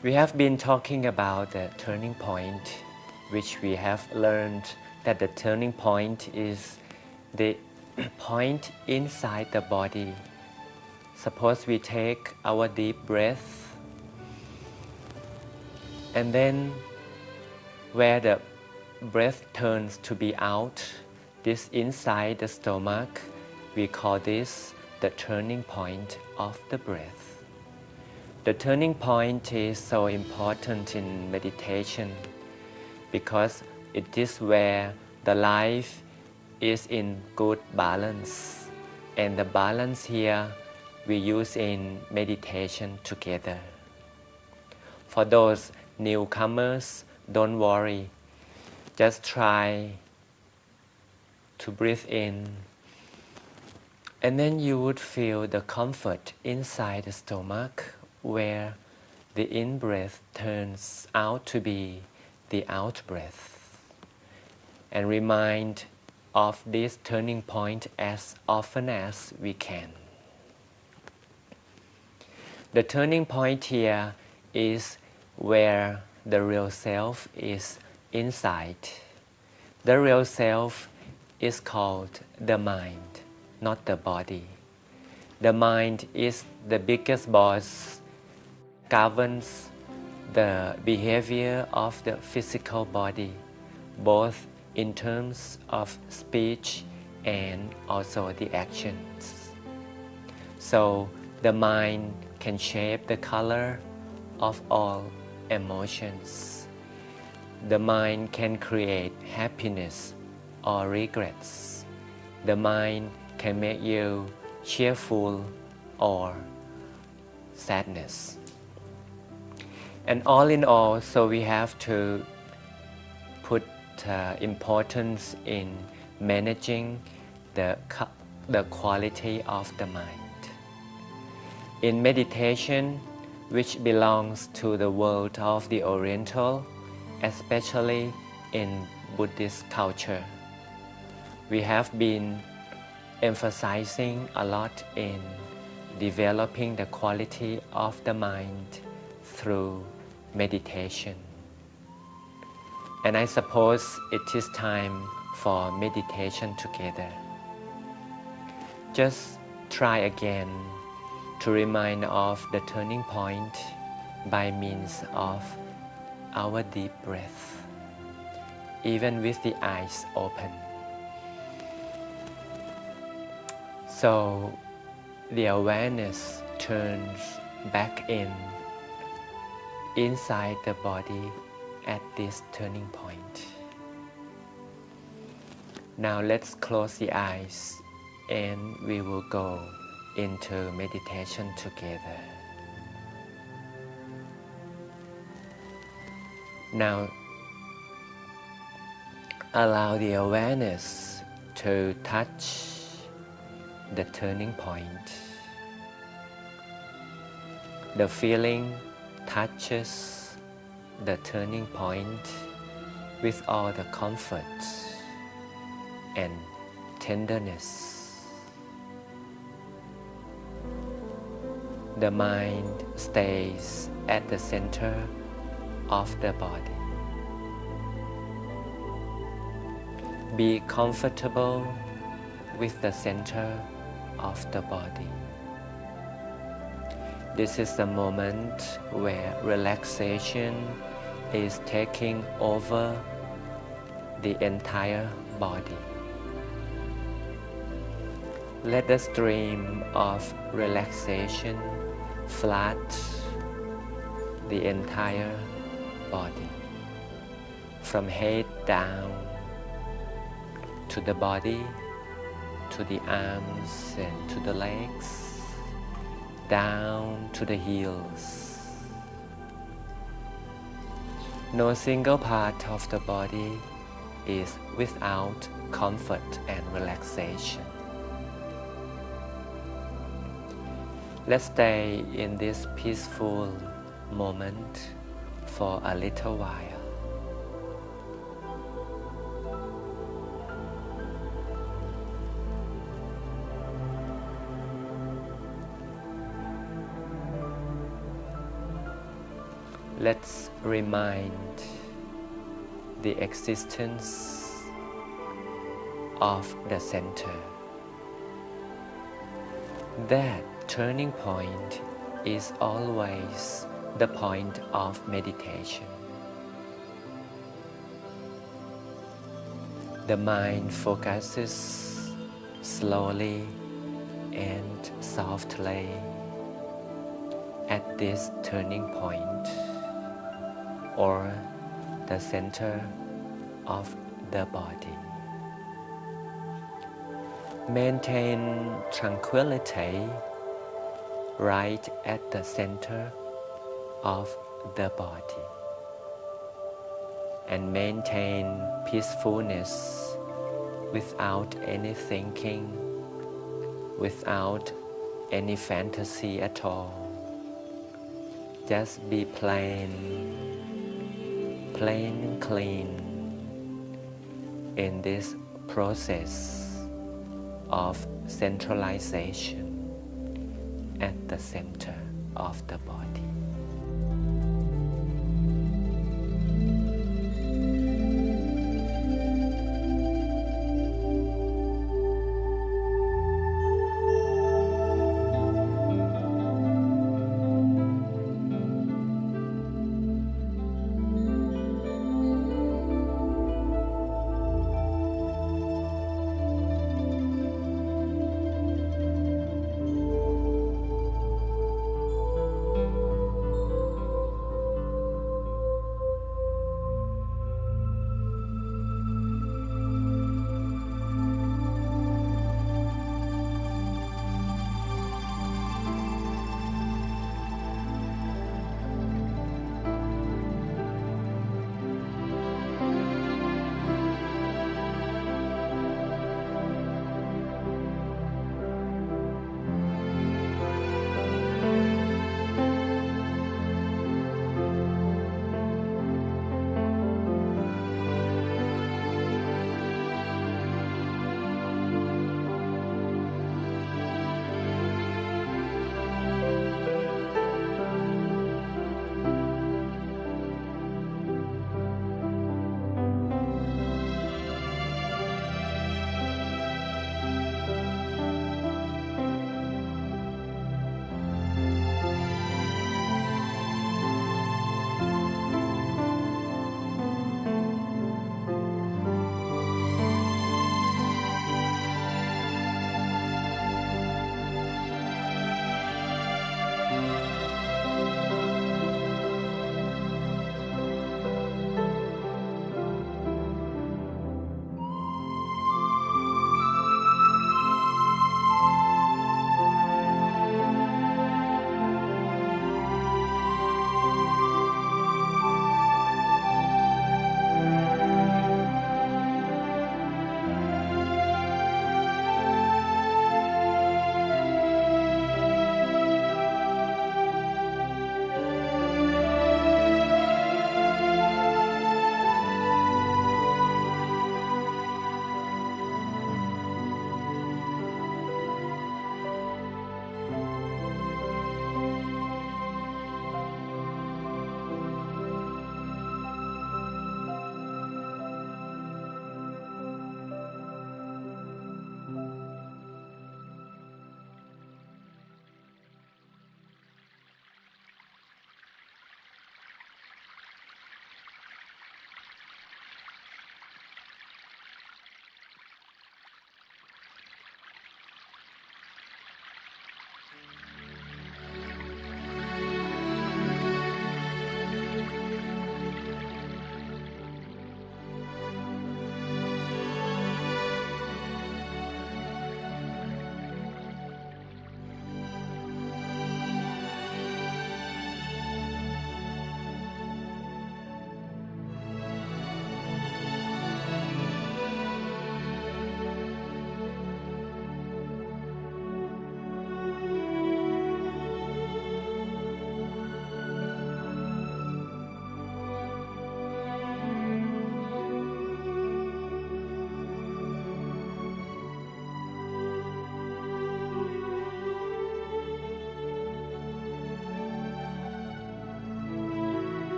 We have been talking about the turning point, which we have learned that the turning point is the point inside the body. Suppose we take our deep breath, and then where the breath turns to be out, this inside the stomach, we call this the turning point of the breath. The turning point is so important in meditation because it is where the life is in good balance, and the balance here we use in meditation together. For those newcomers, don't worry, just try to breathe in, and then you would feel the comfort inside the stomach where the in-breath turns out to be the out-breath. And remind of this turning point as often as we can. The turning point here is where the real self is inside. The real self is called the mind, not the body. The mind is the biggest boss, governs the behavior of the physical body, both in terms of speech and also the actions. So the mind can shape the color of all emotions. The mind can create happiness or regrets. The mind can make you cheerful or sadness. And all in all, so we have to put importance in managing the quality of the mind. In meditation, which belongs to the world of the Oriental, especially in Buddhist culture, we have been emphasizing a lot in developing the quality of the mind through meditation. And I suppose it is time for meditation together. Just try again to remind of the turning point by means of our deep breath, even with the eyes open. So the awareness turns back inside the body at this turning point. Now let's close the eyes and we will go into meditation together. Now allow the awareness to touch the turning point. The feeling touches the turning point with all the comfort and tenderness. The mind stays at the center of the body. Be comfortable with the center of the body. This is the moment where relaxation is taking over the entire body. Let the stream of relaxation flood the entire body, from head down to the body, to the arms and to the legs, down to the heels. No single part of the body is without comfort and relaxation. Let's stay in this peaceful moment for a little while. let's remind the existence of the center. That turning point is always the point of meditation. The mind focuses slowly and softly at this turning point or the center of the body. Maintain tranquility right at the center of the body and maintain peacefulness without any thinking, without any fantasy at all. Just be plain and clean in this process of centralization at the center of the body.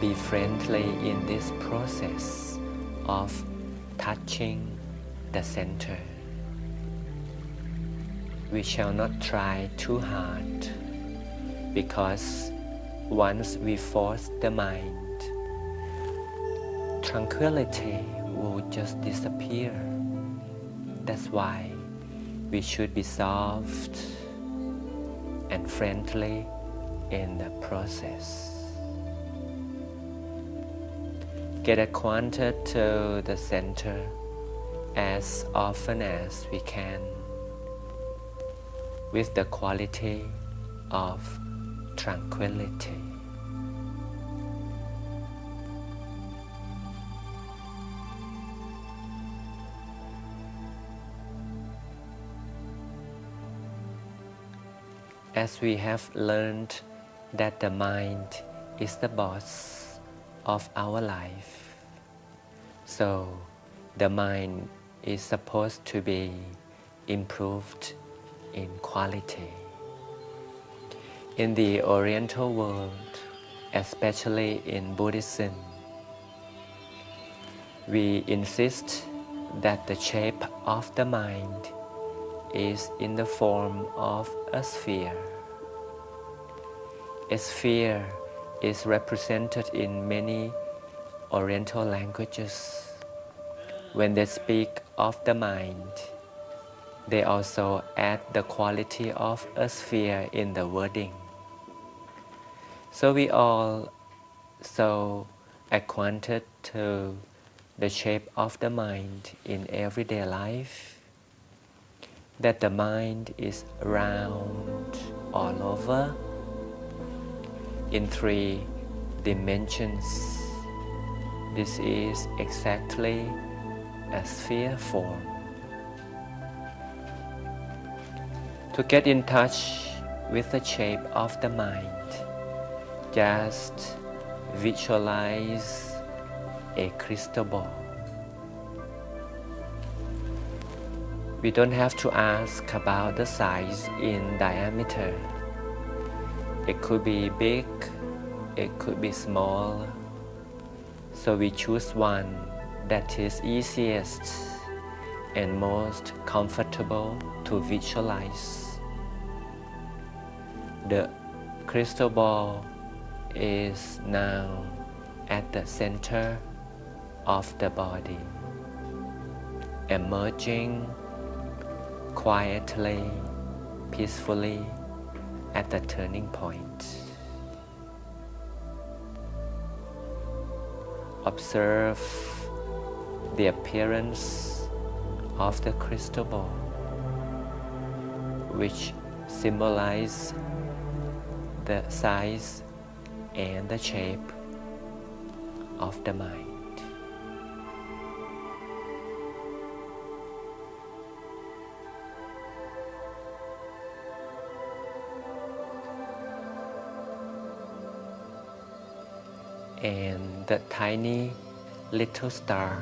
be friendly in this process of touching the center. We shall not try too hard, because once we force the mind, tranquility will just disappear. That's why we should be soft and friendly in the process. Get acquainted to the center as often as we can with the quality of tranquility. As we have learned that the mind is the boss of our life, so the mind is supposed to be improved in quality. In the Oriental world, especially in Buddhism, we insist that the shape of the mind is in the form of a sphere. A sphere is represented in many Oriental languages. When they speak of the mind, they also add the quality of a sphere in the wording. So we all so acquainted to the shape of the mind in everyday life, that the mind is round all over in 3 dimensions. This is exactly a sphere form. To get in touch with the shape of the mind, just visualize a crystal ball. We don't have to ask about the size in diameter. It could be big, it could be small. So we choose one that is easiest and most comfortable to visualize. The crystal ball is now at the center of the body, emerging quietly, peacefully at the turning point. Observe the appearance of the crystal ball, which symbolize the size and the shape of the mind. And the tiny little star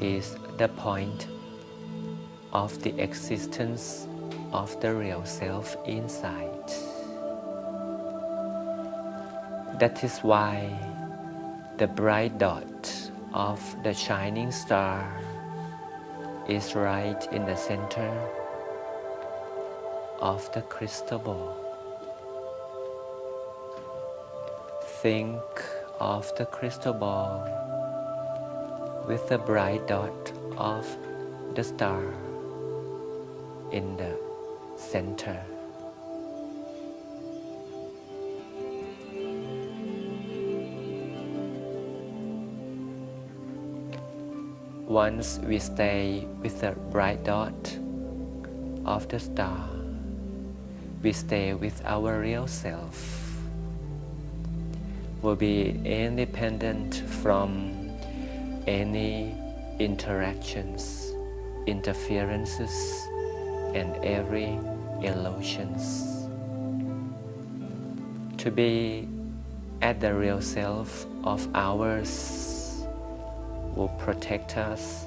is the point of the existence of the real self inside. That is why the bright dot of the shining star is right in the center of the crystal ball. Think of the crystal ball with the bright dot of the star in the center. Once we stay with the bright dot of the star, we stay with our real self. Will be independent from any interactions, interferences, and every illusions. To be at the real self of ours will protect us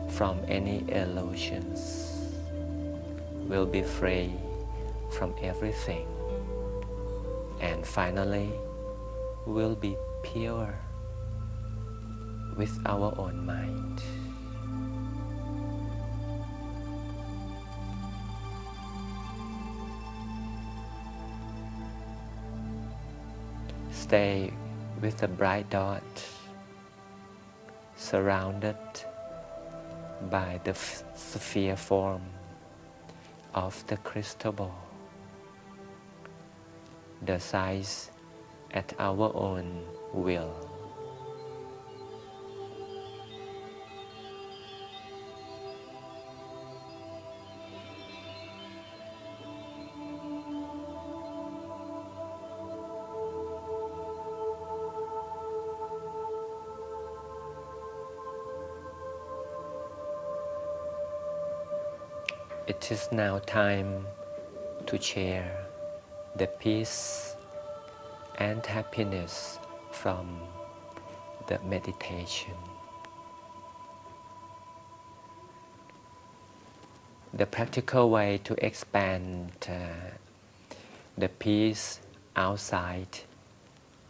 from any illusions. We'll be free from everything. And finally, will be pure with our own mind. Stay with the bright dot, surrounded by the sphere form of the crystal ball, the size at our own will. It is now time to share the peace and happiness from the meditation. The practical way to expand the peace outside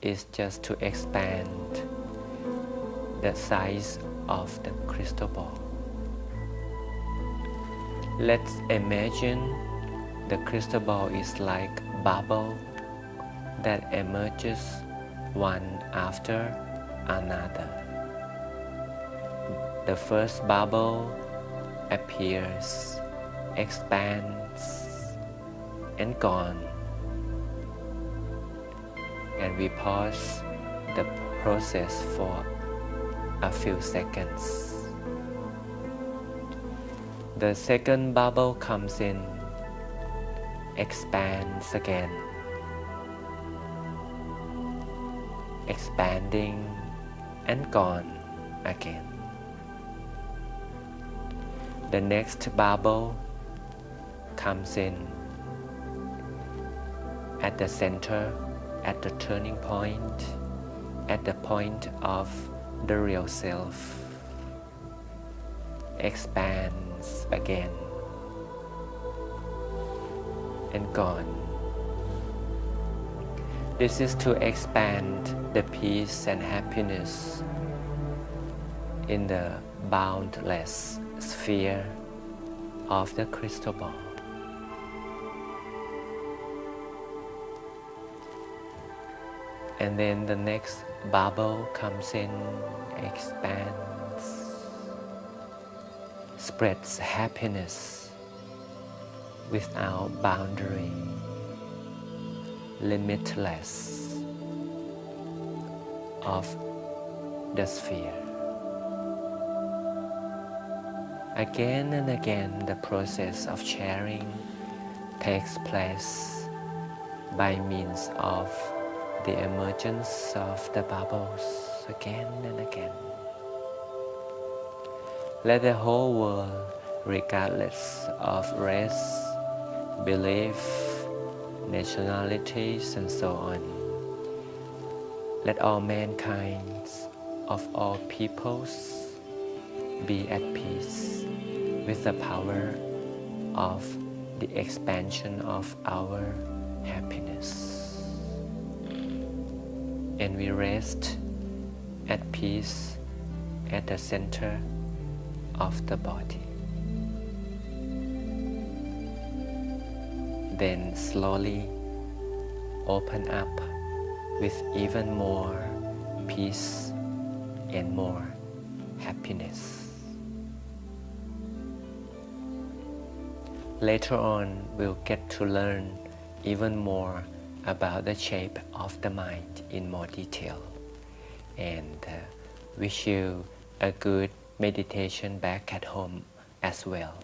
is just to expand the size of the crystal ball. Let's imagine the crystal ball is like a bubble that emerges one after another. The first bubble appears, expands, and gone. And we pause the process for a few seconds. The second bubble comes in, expands again, expanding and gone again. The next bubble comes in at the center, at the turning point, at the point of the real self. Expands again and gone. This is to expand the peace and happiness in the boundless sphere of the crystal ball. And then the next bubble comes in, expands, spreads happiness without boundary, limitless of the sphere. Again and again, the process of sharing takes place by means of the emergence of the bubbles again and again. Let the whole world, regardless of race, belief, nationalities, and so on, let all mankind of all peoples be at peace with the power of the expansion of our happiness. And we rest at peace at the center of the body. Then slowly open up with even more peace and more happiness. Later on, we'll get to learn even more about the shape of the mind in more detail, and wish you a good meditation back at home as well.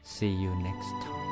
See you next time.